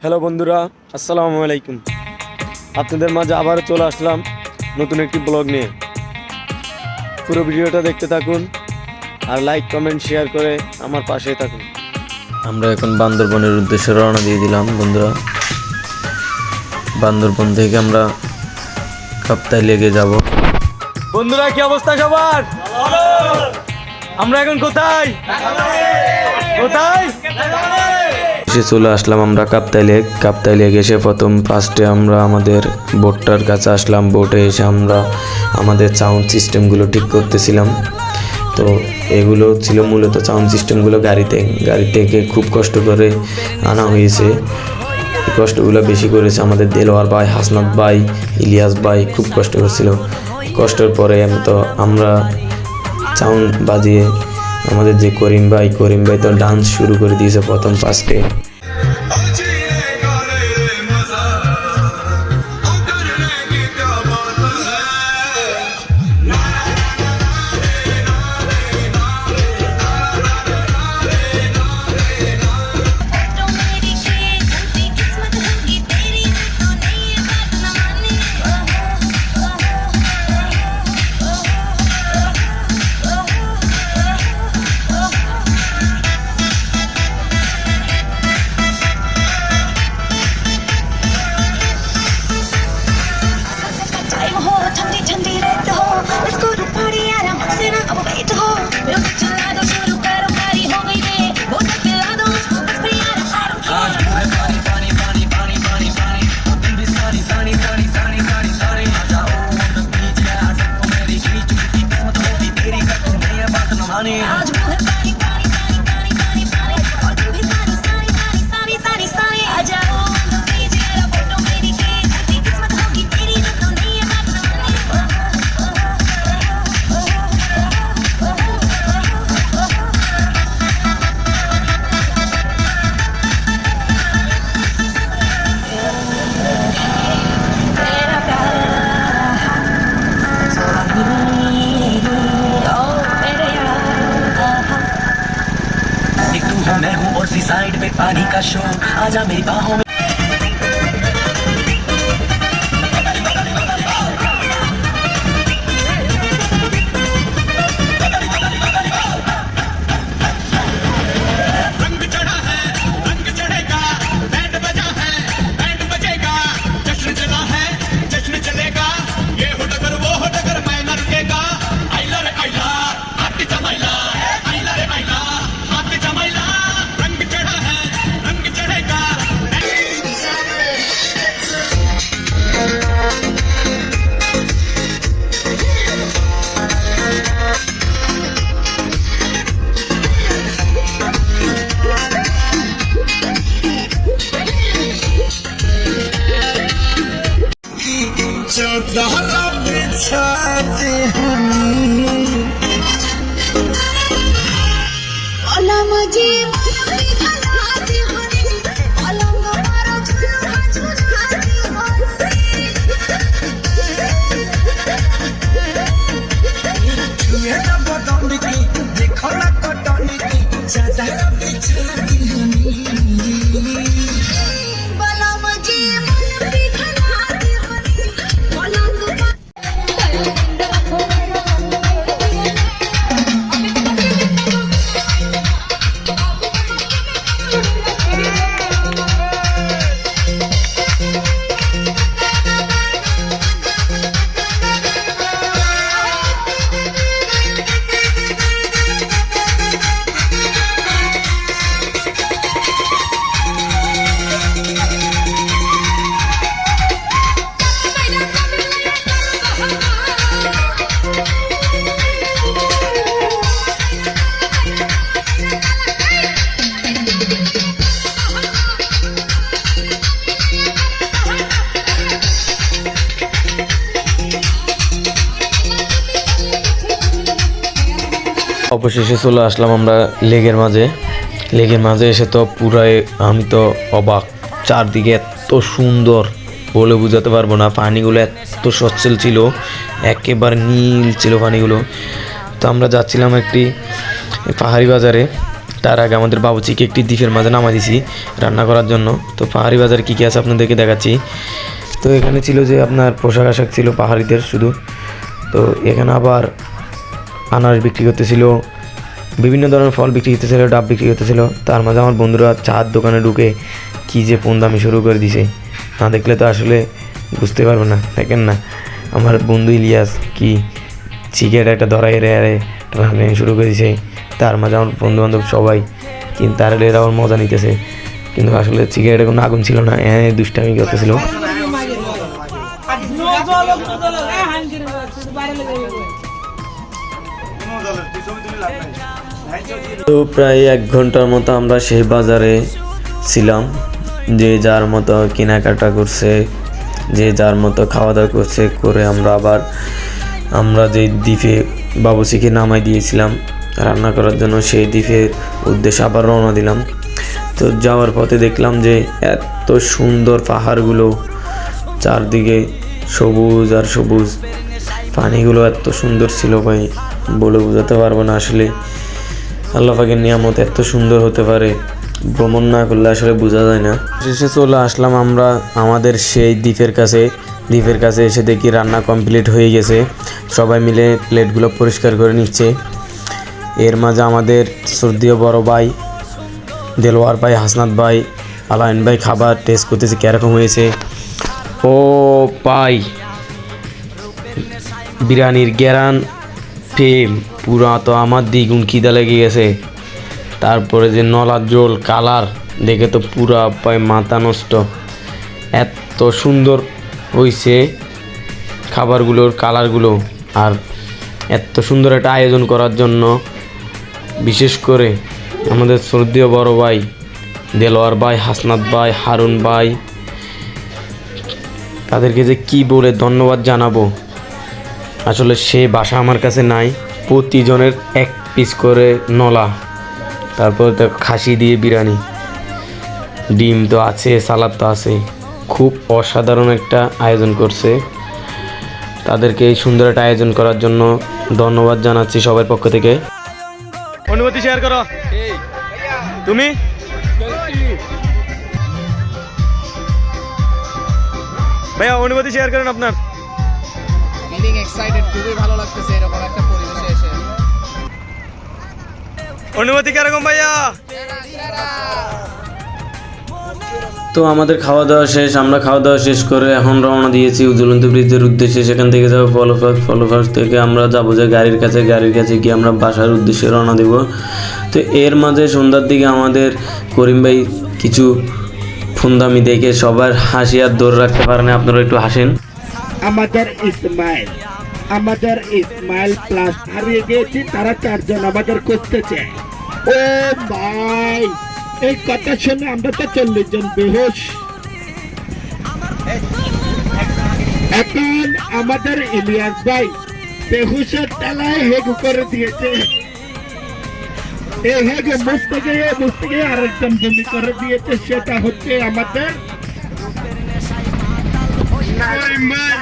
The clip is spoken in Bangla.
হ্যালো বন্ধুরা, আসসালামু আলাইকুম। আপনাদের মাঝে আবার চলে আসলাম নতুন একটি ব্লগ নিয়ে। পুরো ভিডিওটা দেখতে থাকুন আর লাইক কমেন্ট শেয়ার করে আমার পাশে থাকুন। আমরা এখন বান্দরবনের উদ্দেশ্যে রওনা দিয়ে দিলাম বন্ধুরা। বান্দরবন থেকে আমরা কাপ্তাই লেগে যাব। বন্ধুরা, কি অবস্থা সবার? আমরা এখন কোথায় এসে চলে আসলাম আমরা কাপ্তাই লেক এসে ফার্স্টে আমরা আমাদের বোটটার কাছে আসলাম। বোটে এসে আমরা আমাদের সাউন্ড সিস্টেমগুলো ঠিক করতেছিলাম। তো এগুলো ছিল মূলত সাউন্ড সিস্টেমগুলো গাড়ি থেকে খুব কষ্ট করে আনা হয়েছে। এই কষ্টগুলো বেশি করেছে আমাদের দেলোয়ার ভাই, হাসনাত ভাই, ইলিয়াস ভাই খুব কষ্ট করেছিল। কষ্টের পরে আমরা সাউন্ড বাজিয়ে আমাদের যে করিম ভাই তো ডান্স শুরু করে দিয়েছে প্রথম ফার্স্টে। मैं हूँ और सी साइड पे पानी का शो, आजा मेरी बाहों में। रंग चढ़ा है, रंग चढ़ेगा, बैंड बजा है, बैंड बजेगा, जश्न चला है, जश्न चलेगा, ये हो डगर वो हो डगर मैं न रुकेगा। आइला रे आइला, आती जमाइला, आइला रे आइला, आती जमाइला। অবশেষে চলে আসলাম আমরা লেগের মাঝে এসে তো পুরাই আমি তো অবাক। চারদিকে এত সুন্দর বলে বোঝাতে পারবো না। পানিগুলো এত সচ্ছল ছিল, একেবারে নীল ছিল পানিগুলো। তো আমরা যাচ্ছিলাম একটি পাহাড়ি বাজারে। তার আগে আমাদের বাবুচিকে একটি দ্বীপের মাঝে নামা দিছি রান্না করার জন্য। তো পাহাড়ি বাজারে কী কী আছে আপনাদেরকে দেখাচ্ছি। তো এখানে ছিল যে আপনার পোশাক আশাক ছিল পাহাড়িদের শুধু। তো এখানে আবার আনারস বিক্রি করতেছিল, বিভিন্ন ধরনের ফল বিক্রি করতেছিল, ডাব বিক্রি করতেছিল। তার মাঝে আমার বন্ধুরা চার দোকানে ঢুকে কী যে দামি শুরু করে দিছে, না দেখলে তো আসলে বুঝতে পারবো না। দেখেন না আমার বন্ধু ইলিয়াস কি সিগারেট একটা ধরা এড়ে রান্না শুরু করে দিছে। তার মাঝে আমার বন্ধু বান্ধব সবাই কিন্তু তার এরা আবার মজা নিতেছে, কিন্তু আসলে সিগারেটে কোনো আগুন ছিল না, দুষ্টামি করতেছিল। তো প্রায় 1 ঘন্টার মতো আমরা সেই বাজারে ছিলাম, যে যার মতো কেনাকাটা করছে, যে যার মতো খাওয়া দাওয়া করছে, করে আমরা যে দ্বীপে বাবুচিকে নামাই দিয়েছিলাম রান্না করার জন্য, সেই দ্বীপের উদ্দেশ্যে আবার রওনা দিলাম। তো যাওয়ার পথে দেখলাম যে এত সুন্দর পাহাড়গুলো, চারদিকে সবুজ আর সবুজ, পানিগুলো এত সুন্দর ছিল ভাই, বলে বোঝাতে পারবো না। আসলে আল্লাহ পাকের নিয়ামত এত সুন্দর হতে পারে, ভ্রমণ না করলে আসলে বোঝা যায় না। শেষে চলে আসলাম আমরা আমাদের সেই দ্বীপের কাছে এসে দেখি রান্না কমপ্লিট হয়ে গেছে। সবাই মিলে প্লেটগুলো পরিষ্কার করে নিচ্ছে। এর মাঝে আমাদের শ্রদ্ধেয় বড় ভাই দেলোয়ার ভাই, হাসনাত ভাই, আলাইন ভাই খাবার টেস্ট করতেছে কীরকম হয়েছে। ও ভাই বিরিয়ানির গ্যারান ফেম পুরা, তো আমার দ্বিগুণ খিদা লেগে গেছে। তারপরে যে নলার জোল কালার দেখে তো পুরা পায় মাথা নষ্ট, এত সুন্দর হয়েছে খাবারগুলোর কালারগুলো। আর এত সুন্দর একটা আয়োজন করার জন্য বিশেষ করে আমাদের শ্রদ্ধেয় বড় ভাই দেলোয়ার ভাই, হাসনাত ভাই, হারুন ভাই, তাদেরকে যে কি বলে ধন্যবাদ জানাবো, আসলে সে ভাষা আমার কাছে নাই। প্রতিজনের 1 পিস করে নলা, তারপর তো খাসি দিয়ে বিরিয়ানি, ডিম তো আছে, সালাদ তো আছে, খুব অসাধারণ একটা আয়োজন করছে। তাদেরকে এই সুন্দর একটা আয়োজন করার জন্য ধন্যবাদ জানাচ্ছি সবার পক্ষ থেকে। অনুভূতি শেয়ার করো তুমি। ভাইয়া অনুভূতি শেয়ার করেন আপনার। ফিলিং এক্সাইটেড, খুবই ভালো লাগতেছে এরকম একটা পরিবেশে এসে। অনুভূতি কিরকম ভাইয়া? তো আমাদের খাওয়া দাওয়া শেষ, আমরা খাওয়া দাওয়া শেষ করে এখন রওনা দিয়েছি ঝুলন্ত ব্রিজের উদ্দেশ্যে। সেখান থেকে যাবো ফলোফার্ক থেকে আমরা যাবো যে গাড়ির কাছে গিয়ে আমরা বাসার উদ্দেশ্যে রওনা দেব। তো এর মাঝে সন্ধ্যার দিকে আমাদের করিম ভাই কিছু ফোনদামি দেখে সবার হাসি আর দৌড় রাখতে পারে না, আপনারা একটু হাসেন। আমাদের ইসমাইল প্লাস হারিয়ে গিয়েছি, তারা 4 জন আমাদের খুঁজতেছে। ও ভাই, এই কথা শুনে আমরা তো 40 জন বেহুশ। এখন আমাদের ইলিয়াস ভাই বেহুশের তেলায় হেগু করে দিয়েছে। এই হেগু মুছতে গিয়ে আরেকজন জমি করে দিয়েছে, সেটা হচ্ছে আমাদের করিম ভাই।